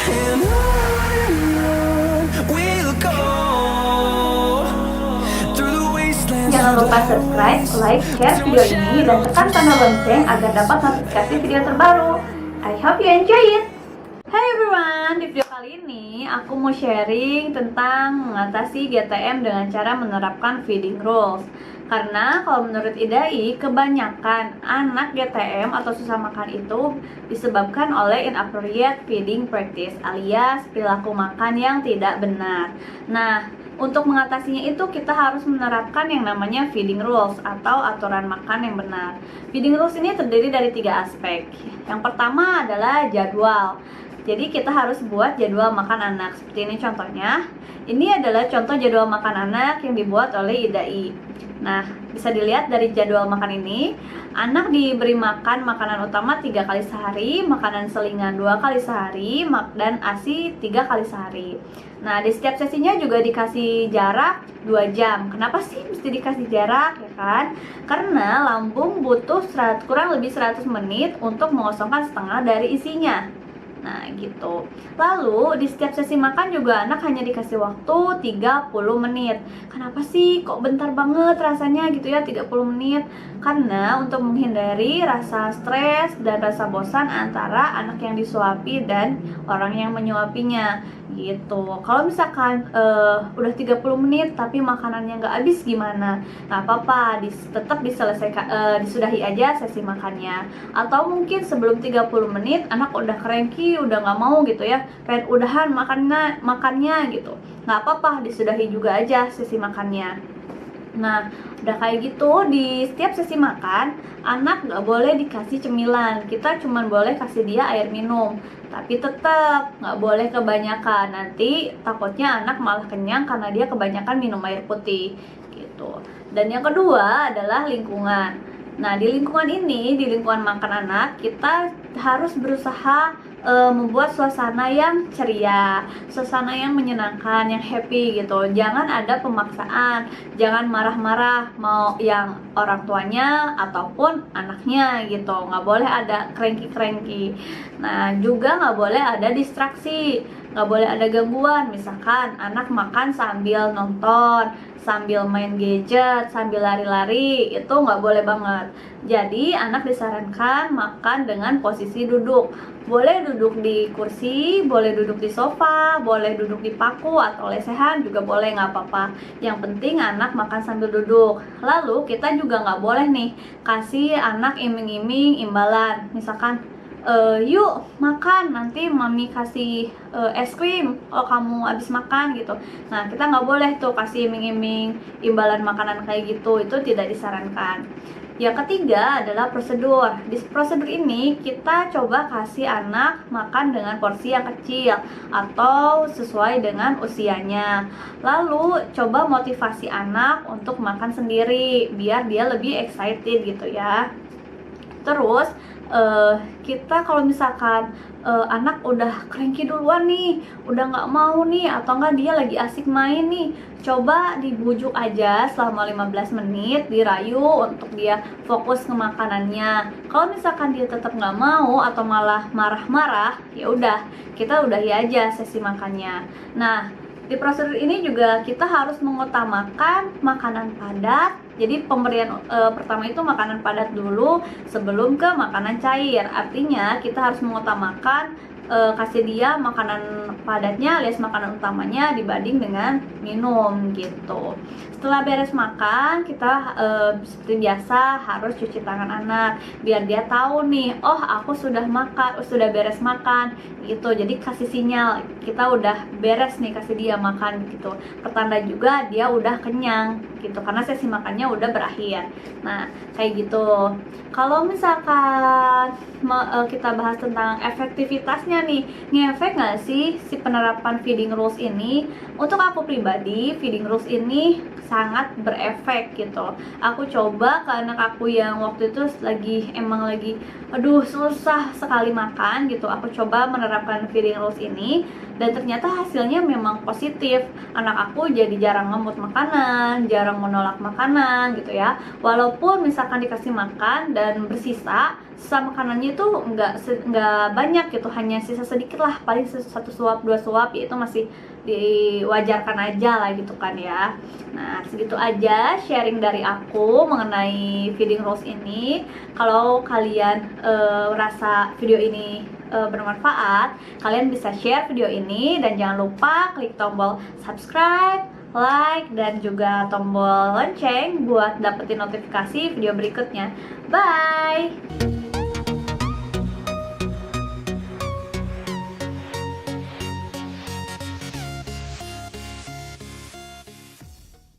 And on we'll go through the wastelands. Jangan lupa subscribe, like, share video ini, dan tekan tanda lonceng agar dapat notifikasi video terbaru. I hope you enjoy it! Hai everyone, di video kali ini aku mau sharing tentang mengatasi GTM dengan cara menerapkan feeding rules. Karena kalau menurut IDAI, kebanyakan anak GTM atau susah makan itu disebabkan oleh inappropriate feeding practice alias perilaku makan yang tidak benar. Nah, untuk mengatasinya itu kita harus menerapkan yang namanya feeding rules atau aturan makan yang benar. Feeding rules ini terdiri dari 3 aspek. Yang pertama adalah jadwal. Jadi kita harus buat jadwal makan anak. Seperti ini contohnya. Ini adalah contoh jadwal makan anak yang dibuat oleh IDAI. Nah, bisa dilihat dari jadwal makan ini, anak diberi makan makanan utama 3 kali sehari, makanan selingan 2 kali sehari, dan ASI 3 kali sehari. Nah, di setiap sesinya juga dikasih jarak 2 jam. Kenapa sih mesti dikasih jarak, ya kan? Karena lambung butuh kurang lebih 100 menit untuk mengosongkan setengah dari isinya. Nah, gitu. Lalu, di setiap sesi makan juga anak hanya dikasih waktu 30 menit. Kenapa sih kok bentar banget rasanya gitu ya, 30 menit? Karena untuk menghindari rasa stres dan rasa bosan antara anak yang disuapi dan orang yang menyuapinya gitu. Kalau misalkan udah 30 menit tapi makanannya nggak habis gimana? Nggak apa-apa, tetap diselesaikan, disudahi aja sesi makannya. Atau mungkin sebelum 30 menit anak udah cranky, udah nggak mau gitu ya, pengen udahan makannya gitu. Nggak apa-apa, disudahi juga aja sesi makannya. Nah, udah kayak gitu, di setiap sesi makan anak nggak boleh dikasih cemilan. Kita cuma boleh kasih dia air minum, tapi tetap nggak boleh kebanyakan. Nanti takutnya anak malah kenyang karena dia kebanyakan minum air putih gitu. Dan yang kedua adalah lingkungan. Nah, di lingkungan ini, di lingkungan makan anak, kita harus berusaha membuat suasana yang ceria, suasana yang menyenangkan, yang happy gitu. Jangan ada pemaksaan, jangan marah-marah mau yang orang tuanya ataupun anaknya gitu. Nggak boleh ada cranky-cranky. Nah, juga nggak boleh ada distraksi, nggak boleh ada gangguan. Misalkan anak makan sambil nonton, sambil main gadget, sambil lari-lari, itu nggak boleh banget. Jadi anak disarankan makan dengan posisi duduk. Boleh duduk di kursi, boleh duduk di sofa, boleh duduk di paku atau lesehan juga boleh, nggak apa-apa. Yang penting anak makan sambil duduk. Lalu kita juga nggak boleh nih kasih anak iming-iming imbalan. Misalkan yuk makan, nanti mami kasih es krim kalau kamu habis makan gitu. Nah, kita nggak boleh tuh kasih iming-iming imbalan makanan kayak gitu, itu tidak disarankan. Yang ketiga adalah prosedur. Di prosedur ini kita coba kasih anak makan dengan porsi yang kecil atau sesuai dengan usianya. Lalu coba motivasi anak untuk makan sendiri biar dia lebih excited gitu ya. Terus kita kalau misalkan anak udah cranky duluan nih, udah nggak mau nih, atau nggak dia lagi asik main nih, coba dibujuk aja selama 15 menit, dirayu untuk dia fokus ke makanannya. Kalau misalkan dia tetap nggak mau atau malah marah-marah, ya udah kita udahi aja sesi makannya. Nah, di prosedur ini juga kita harus mengutamakan makanan padat. Jadi pemberian pertama itu makanan padat dulu sebelum ke makanan cair. Artinya kita harus mengutamakan kasih dia makanan padatnya alias makanan utamanya dibanding dengan minum gitu. Setelah beres makan, kita seperti biasa harus cuci tangan anak biar dia tahu nih, oh aku sudah makan, sudah beres makan gitu. Jadi kasih sinyal kita udah beres nih, kasih dia makan gitu. Pertanda juga dia udah kenyang gitu karena sesi makannya udah berakhir. Nah, kayak gitu. Kalau misalkan kita bahas tentang efektivitasnya nih, ngefek nggak sih si penerapan feeding rules ini? Untuk aku pribadi, feeding rules ini sangat berefek gitu. Aku coba ke anak aku yang waktu itu emang lagi aduh susah sekali makan gitu. Aku coba menerapkan feeding rules ini dan ternyata hasilnya memang positif. Anak aku jadi jarang ngemut makanan, jarang menolak makanan gitu ya. Walaupun misalkan dikasih makan dan bersisa, sisa makanannya itu nggak banyak gitu, hanya sisa sedikit lah, paling satu suap dua suap, ya itu masih diwajarkan aja lah gitu kan ya. Nah segitu aja sharing dari aku mengenai feeding rules ini. Kalau kalian rasa video ini bermanfaat, kalian bisa share video ini dan jangan lupa klik tombol subscribe, like, dan juga tombol lonceng buat dapetin notifikasi video berikutnya. Bye!